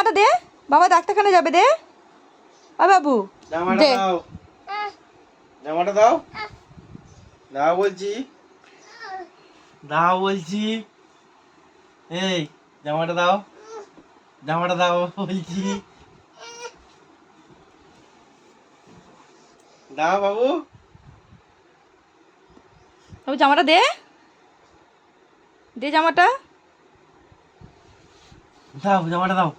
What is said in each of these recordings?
জামাটা দে, বাবা ডাক্তারখানে যাবে, দে। ও বাবু জামাটা দে। দাও, জামাটা দাও, দাও বলছি, দাও বলছি। এই জামাটা দাও, জামাটা দাও বলছি, দাও বাবু। বাবু জামাটা দে, দে জামাটা। দাও জামাটা দাও।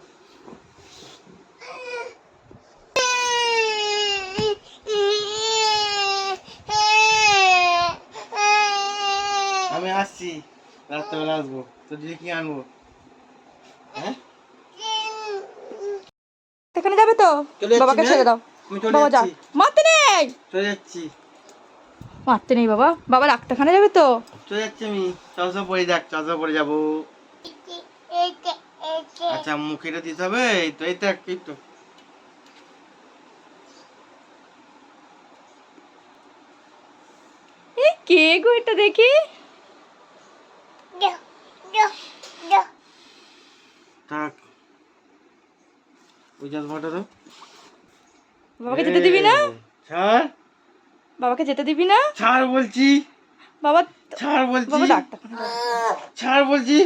আমি আসছি, রাত্রেবেলা আসবো, তোর দিদি কি আনবো? হ্যাঁ এখানে যাবে তো, চলে যাচ্ছি বাবাকে না, ছেড়ে দাও। আমি চলে বাবা যা, যাচ্ছি, মারতে নেই, চলে যাচ্ছি, মারতে নেই বাবা, বাবা ডাক্তারখানে যাবে তো। চলে যাচ্ছি আমি। চশমা পরে যাক, চশমা পরে যাবো। আচ্ছা মুখেটা দিতে হবে, এই তো, এই তো, এই তো। এ কে গো এটা দেখি? থাক, ওই চশমাটা তো। বাবাকে যেতে দিবি না, ছাড়, বাবাকে যেতে দিবি না ছাড় বলছি, বাবা। ছাড় বলছি, বাবা ডাক্তারখানে যাবে। ছাড় বলছি।